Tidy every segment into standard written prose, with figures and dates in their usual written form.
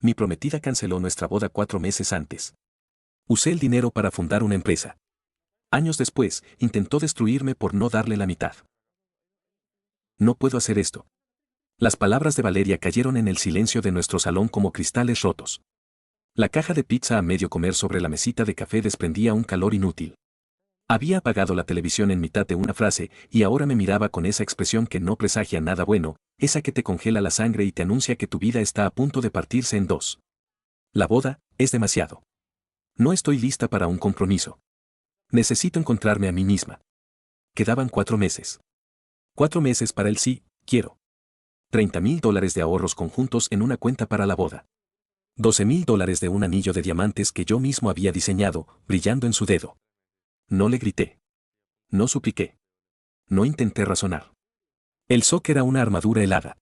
Mi prometida canceló nuestra boda 4 meses antes. Usé el dinero para fundar una empresa. Años después, intentó destruirme por no darle la mitad. No puedo hacer esto. Las palabras de Valeria cayeron en el silencio de nuestro salón como cristales rotos. La caja de pizza a medio comer sobre la mesita de café desprendía un calor inútil. Había apagado la televisión en mitad de una frase y ahora me miraba con esa expresión que no presagia nada bueno, esa que te congela la sangre y te anuncia que tu vida está a punto de partirse en dos. La boda es demasiado. No estoy lista para un compromiso. Necesito encontrarme a mí misma. Quedaban 4 meses. 4 meses para el sí, quiero. $30,000 de ahorros conjuntos en una cuenta para la boda. $12,000 de un anillo de diamantes que yo mismo había diseñado, brillando en su dedo. No le grité. No supliqué. No intenté razonar. El shock era una armadura helada.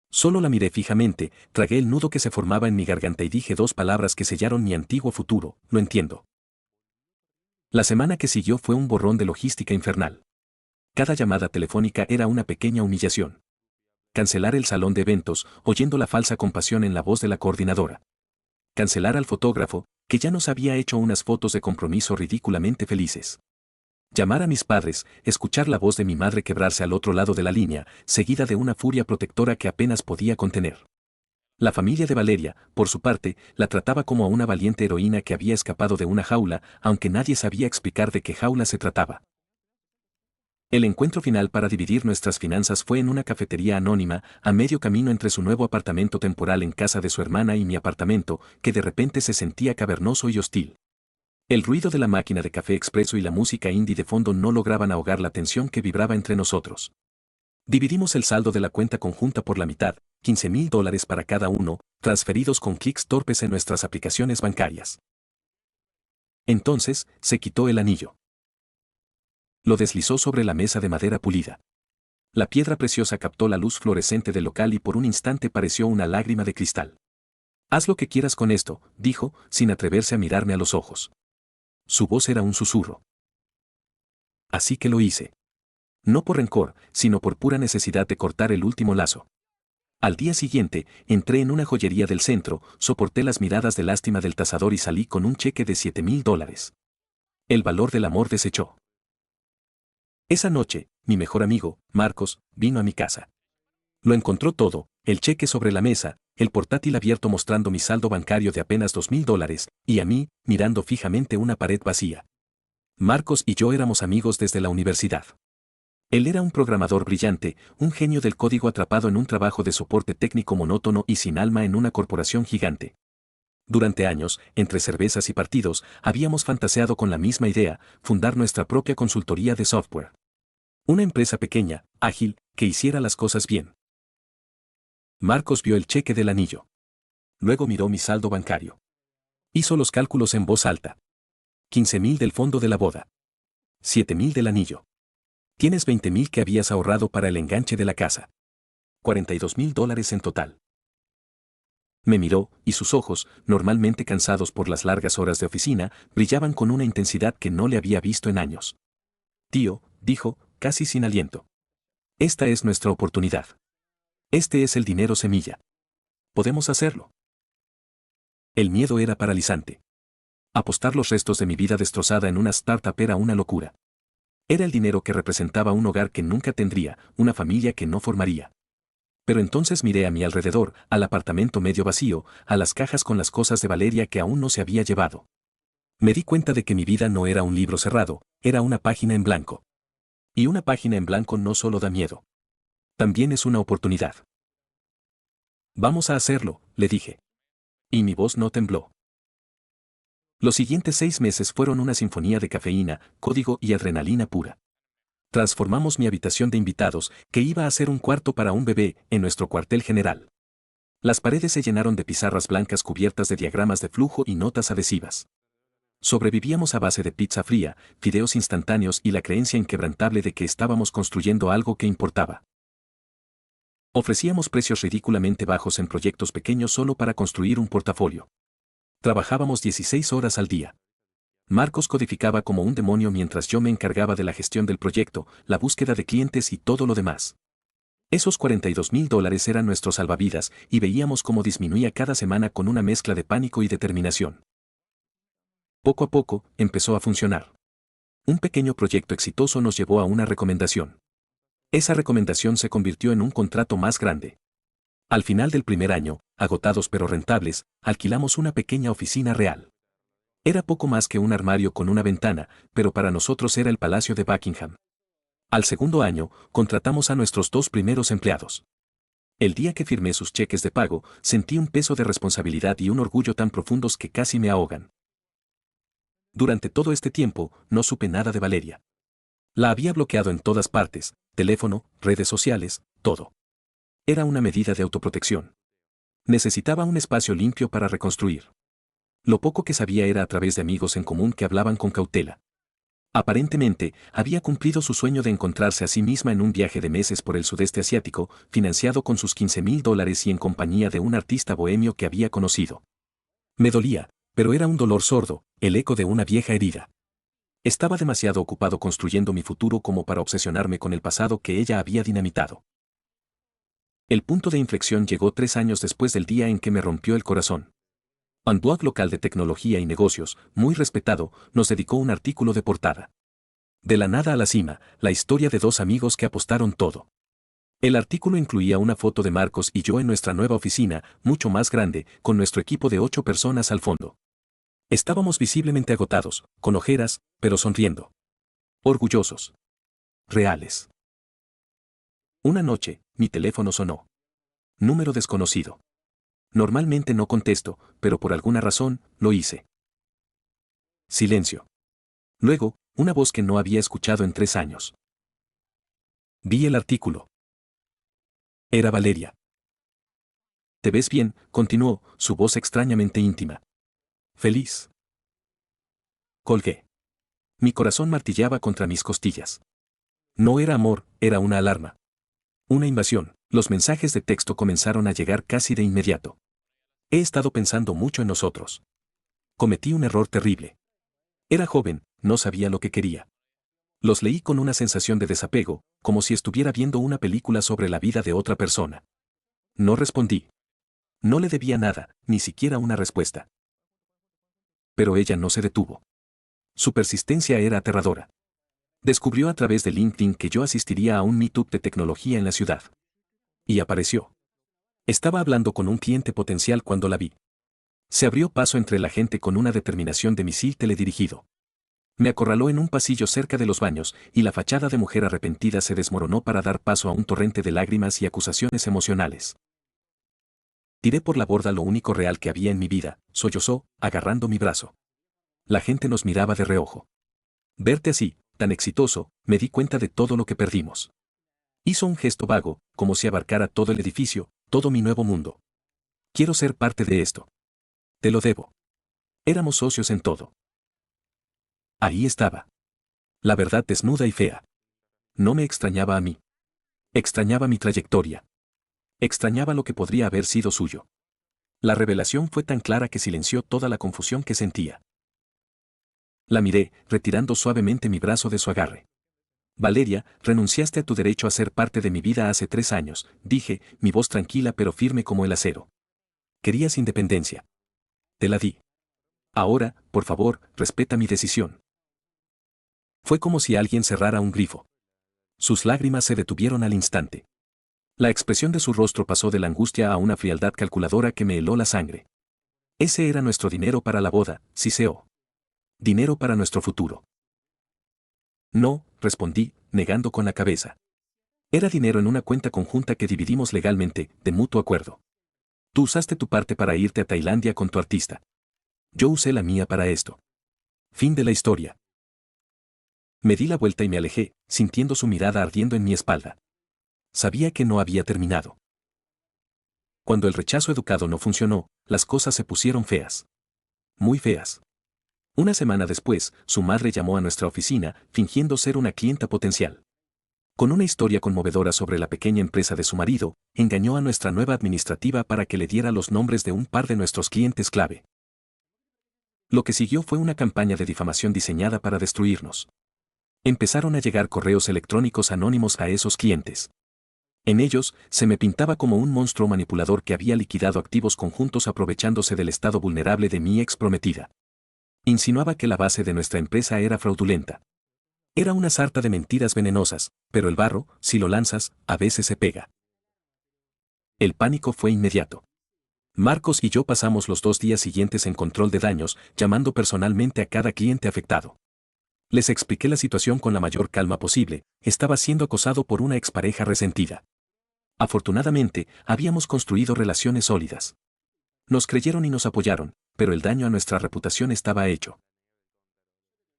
Solo la miré fijamente, tragué el nudo que se formaba en mi garganta y dije 2 palabras que sellaron mi antiguo futuro: lo entiendo. La semana que siguió fue un borrón de logística infernal. Cada llamada telefónica era una pequeña humillación. Cancelar el salón de eventos, oyendo la falsa compasión en la voz de la coordinadora. Cancelar al fotógrafo, que ya nos había hecho unas fotos de compromiso ridículamente felices. Llamar a mis padres, escuchar la voz de mi madre quebrarse al otro lado de la línea, seguida de una furia protectora que apenas podía contener. La familia de Valeria, por su parte, la trataba como a una valiente heroína que había escapado de una jaula, aunque nadie sabía explicar de qué jaula se trataba. El encuentro final para dividir nuestras finanzas fue en una cafetería anónima, a medio camino entre su nuevo apartamento temporal en casa de su hermana y mi apartamento, que de repente se sentía cavernoso y hostil. El ruido de la máquina de café expreso y la música indie de fondo no lograban ahogar la tensión que vibraba entre nosotros. Dividimos el saldo de la cuenta conjunta por la mitad, $15,000 para cada uno, transferidos con clics torpes en nuestras aplicaciones bancarias. Entonces, se quitó el anillo. Lo deslizó sobre la mesa de madera pulida. La piedra preciosa captó la luz fluorescente del local y por un instante pareció una lágrima de cristal. Haz lo que quieras con esto, dijo, sin atreverse a mirarme a los ojos. Su voz era un susurro. Así que lo hice. No por rencor, sino por pura necesidad de cortar el último lazo. Al día siguiente, entré en una joyería del centro, soporté las miradas de lástima del tasador y salí con un cheque de $7,000. El valor del amor desechó. Esa noche, mi mejor amigo, Marcos, vino a mi casa. Lo encontró todo, el cheque sobre la mesa, el portátil abierto mostrando mi saldo bancario de apenas $2,000, y a mí, mirando fijamente una pared vacía. Marcos y yo éramos amigos desde la universidad. Él era un programador brillante, un genio del código atrapado en un trabajo de soporte técnico monótono y sin alma en una corporación gigante. Durante años, entre cervezas y partidos, habíamos fantaseado con la misma idea: fundar nuestra propia consultoría de software. Una empresa pequeña, ágil, que hiciera las cosas bien. Marcos vio el cheque del anillo. Luego miró mi saldo bancario. Hizo los cálculos en voz alta. 15,000 del fondo de la boda. 7,000 del anillo. Tienes 20,000 que habías ahorrado para el enganche de la casa. $42,000 en total. Me miró, y sus ojos, normalmente cansados por las largas horas de oficina, brillaban con una intensidad que no le había visto en años. Tío, dijo, casi sin aliento. Esta es nuestra oportunidad. Este es el dinero semilla. Podemos hacerlo. El miedo era paralizante. Apostar los restos de mi vida destrozada en una startup era una locura. Era el dinero que representaba un hogar que nunca tendría, una familia que no formaría. Pero entonces miré a mi alrededor, al apartamento medio vacío, a las cajas con las cosas de Valeria que aún no se había llevado. Me di cuenta de que mi vida no era un libro cerrado, era una página en blanco. Y una página en blanco no solo da miedo. También es una oportunidad. Vamos a hacerlo, le dije. Y mi voz no tembló. Los siguientes 6 meses fueron una sinfonía de cafeína, código y adrenalina pura. Transformamos mi habitación de invitados, que iba a ser un cuarto para un bebé, en nuestro cuartel general. Las paredes se llenaron de pizarras blancas cubiertas de diagramas de flujo y notas adhesivas. Sobrevivíamos a base de pizza fría, fideos instantáneos y la creencia inquebrantable de que estábamos construyendo algo que importaba. Ofrecíamos precios ridículamente bajos en proyectos pequeños solo para construir un portafolio. Trabajábamos 16 horas al día. Marcos codificaba como un demonio mientras yo me encargaba de la gestión del proyecto, la búsqueda de clientes y todo lo demás. Esos $42.000 eran nuestros salvavidas y veíamos cómo disminuía cada semana con una mezcla de pánico y determinación. Poco a poco, empezó a funcionar. Un pequeño proyecto exitoso nos llevó a una recomendación. Esa recomendación se convirtió en un contrato más grande. Al final del primer año, agotados pero rentables, alquilamos una pequeña oficina real. Era poco más que un armario con una ventana, pero para nosotros era el Palacio de Buckingham. Al segundo año, contratamos a nuestros 2 primeros empleados. El día que firmé sus cheques de pago, sentí un peso de responsabilidad y un orgullo tan profundos que casi me ahogan. Durante todo este tiempo, no supe nada de Valeria. La había bloqueado en todas partes, teléfono, redes sociales, todo. Era una medida de autoprotección. Necesitaba un espacio limpio para reconstruir. Lo poco que sabía era a través de amigos en común que hablaban con cautela. Aparentemente, había cumplido su sueño de encontrarse a sí misma en un viaje de meses por el sudeste asiático, financiado con sus $15.000 y en compañía de un artista bohemio que había conocido. Me dolía, pero era un dolor sordo, el eco de una vieja herida. Estaba demasiado ocupado construyendo mi futuro como para obsesionarme con el pasado que ella había dinamitado. El punto de inflexión llegó 3 años después del día en que me rompió el corazón. Un blog local de tecnología y negocios, muy respetado, nos dedicó un artículo de portada. De la nada a la cima, la historia de 2 amigos que apostaron todo. El artículo incluía una foto de Marcos y yo en nuestra nueva oficina, mucho más grande, con nuestro equipo de 8 personas al fondo. Estábamos visiblemente agotados, con ojeras, pero sonriendo. Orgullosos. Reales. Una noche, mi teléfono sonó. Número desconocido. Normalmente no contesto, pero por alguna razón, lo hice. Silencio. Luego, una voz que no había escuchado en 3 años. Vi el artículo. Era Valeria. ¿Te ves bien?, continuó, su voz extrañamente íntima. ¿Feliz? Colgué. Mi corazón martillaba contra mis costillas. No era amor, era una alarma. Una invasión. Los mensajes de texto comenzaron a llegar casi de inmediato. He estado pensando mucho en nosotros. Cometí un error terrible. Era joven, no sabía lo que quería. Los leí con una sensación de desapego, como si estuviera viendo una película sobre la vida de otra persona. No respondí. No le debía nada, ni siquiera una respuesta. Pero ella no se detuvo. Su persistencia era aterradora. Descubrió a través de LinkedIn que yo asistiría a un meetup de tecnología en la ciudad. Y apareció. Estaba hablando con un cliente potencial cuando la vi. Se abrió paso entre la gente con una determinación de misil teledirigido. Me acorraló en un pasillo cerca de los baños, y la fachada de mujer arrepentida se desmoronó para dar paso a un torrente de lágrimas y acusaciones emocionales. Tiré por la borda lo único real que había en mi vida, sollozó, agarrando mi brazo. La gente nos miraba de reojo. Verte así, tan exitoso, me di cuenta de todo lo que perdimos. Hizo un gesto vago, como si abarcara todo el edificio, todo mi nuevo mundo. Quiero ser parte de esto. Te lo debo. Éramos socios en todo. Ahí estaba. La verdad desnuda y fea. No me extrañaba a mí. Extrañaba mi trayectoria. Extrañaba lo que podría haber sido suyo. La revelación fue tan clara que silenció toda la confusión que sentía. La miré, retirando suavemente mi brazo de su agarre. Valeria, renunciaste a tu derecho a ser parte de mi vida hace 3 años, dije, mi voz tranquila pero firme como el acero. Querías independencia. Te la di. Ahora, por favor, respeta mi decisión. Fue como si alguien cerrara un grifo. Sus lágrimas se detuvieron al instante. La expresión de su rostro pasó de la angustia a una frialdad calculadora que me heló la sangre. Ese era nuestro dinero para la boda, siseó. Dinero para nuestro futuro. No, respondí, negando con la cabeza. Era dinero en una cuenta conjunta que dividimos legalmente, de mutuo acuerdo. Tú usaste tu parte para irte a Tailandia con tu artista. Yo usé la mía para esto. Fin de la historia. Me di la vuelta y me alejé, sintiendo su mirada ardiendo en mi espalda. Sabía que no había terminado. Cuando el rechazo educado no funcionó, las cosas se pusieron feas. Muy feas. Una semana después, su madre llamó a nuestra oficina, fingiendo ser una clienta potencial. Con una historia conmovedora sobre la pequeña empresa de su marido, engañó a nuestra nueva administrativa para que le diera los nombres de un par de nuestros clientes clave. Lo que siguió fue una campaña de difamación diseñada para destruirnos. Empezaron a llegar correos electrónicos anónimos a esos clientes. En ellos, se me pintaba como un monstruo manipulador que había liquidado activos conjuntos aprovechándose del estado vulnerable de mi ex prometida. Insinuaba que la base de nuestra empresa era fraudulenta. Era una sarta de mentiras venenosas, pero el barro, si lo lanzas, a veces se pega. El pánico fue inmediato. Marcos y yo pasamos los 2 días siguientes en control de daños, llamando personalmente a cada cliente afectado. Les expliqué la situación con la mayor calma posible, estaba siendo acosado por una expareja resentida. Afortunadamente, habíamos construido relaciones sólidas. Nos creyeron y nos apoyaron, pero el daño a nuestra reputación estaba hecho.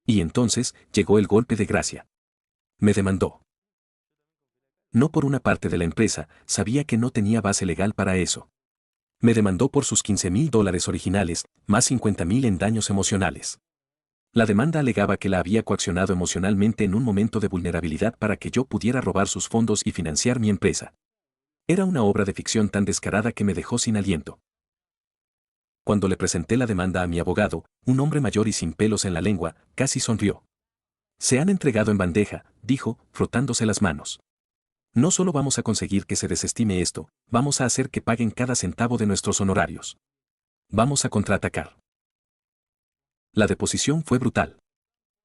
Y entonces, llegó el golpe de gracia. Me demandó. No por una parte de la empresa, sabía que no tenía base legal para eso. Me demandó por sus $15,000 originales, más 50,000 en daños emocionales. La demanda alegaba que la había coaccionado emocionalmente en un momento de vulnerabilidad para que yo pudiera robar sus fondos y financiar mi empresa. Era una obra de ficción tan descarada que me dejó sin aliento. Cuando le presenté la demanda a mi abogado, un hombre mayor y sin pelos en la lengua, casi sonrió. Se han entregado en bandeja, dijo, frotándose las manos. No solo vamos a conseguir que se desestime esto, vamos a hacer que paguen cada centavo de nuestros honorarios. Vamos a contraatacar. La deposición fue brutal.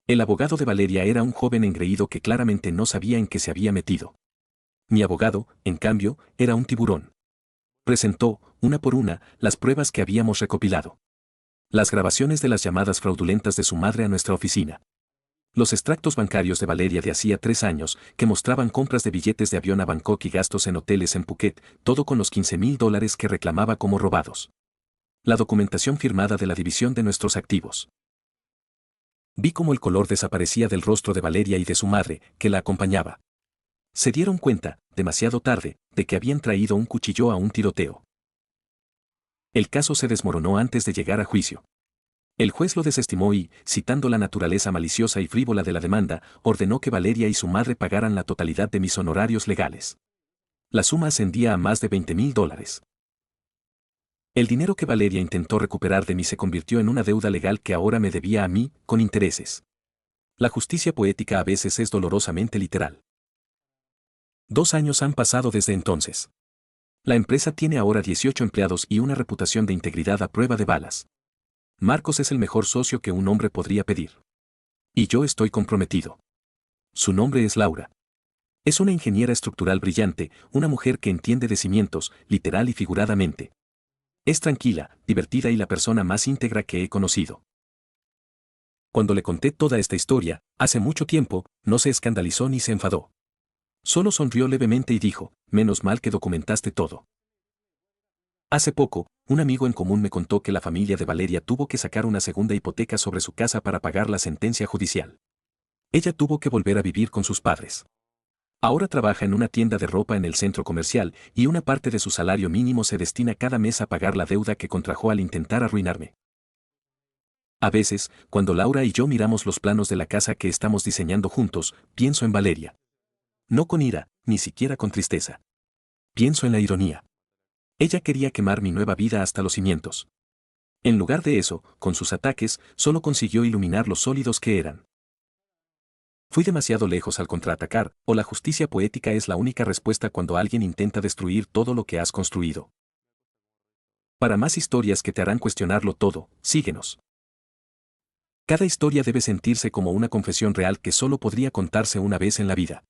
El abogado de Valeria era un joven engreído que claramente no sabía en qué se había metido. Mi abogado, en cambio, era un tiburón. Presentó, una por una, las pruebas que habíamos recopilado. Las grabaciones de las llamadas fraudulentas de su madre a nuestra oficina. Los extractos bancarios de Valeria de hacía 3 años, que mostraban compras de billetes de avión a Bangkok y gastos en hoteles en Phuket, todo con los $15,000 que reclamaba como robados. La documentación firmada de la división de nuestros activos. Vi cómo el color desaparecía del rostro de Valeria y de su madre, que la acompañaba. Se dieron cuenta, demasiado tarde, de que habían traído un cuchillo a un tiroteo. El caso se desmoronó antes de llegar a juicio. El juez lo desestimó y, citando la naturaleza maliciosa y frívola de la demanda, ordenó que Valeria y su madre pagaran la totalidad de mis honorarios legales. La suma ascendía a más de $20,000. El dinero que Valeria intentó recuperar de mí se convirtió en una deuda legal que ahora me debía a mí, con intereses. La justicia poética a veces es dolorosamente literal. 2 años han pasado desde entonces. La empresa tiene ahora 18 empleados y una reputación de integridad a prueba de balas. Marcos es el mejor socio que un hombre podría pedir. Y yo estoy comprometido. Su nombre es Laura. Es una ingeniera estructural brillante, una mujer que entiende de cimientos, literal y figuradamente. Es tranquila, divertida y la persona más íntegra que he conocido. Cuando le conté toda esta historia, hace mucho tiempo, no se escandalizó ni se enfadó. Solo sonrió levemente y dijo, menos mal que documentaste todo. Hace poco, un amigo en común me contó que la familia de Valeria tuvo que sacar una segunda hipoteca sobre su casa para pagar la sentencia judicial. Ella tuvo que volver a vivir con sus padres. Ahora trabaja en una tienda de ropa en el centro comercial y una parte de su salario mínimo se destina cada mes a pagar la deuda que contrajo al intentar arruinarme. A veces, cuando Laura y yo miramos los planos de la casa que estamos diseñando juntos, pienso en Valeria. No con ira, ni siquiera con tristeza. Pienso en la ironía. Ella quería quemar mi nueva vida hasta los cimientos. En lugar de eso, con sus ataques, solo consiguió iluminar los sólidos que eran. Fui demasiado lejos al contraatacar, o la justicia poética es la única respuesta cuando alguien intenta destruir todo lo que has construido. Para más historias que te harán cuestionarlo todo, síguenos. Cada historia debe sentirse como una confesión real que solo podría contarse una vez en la vida.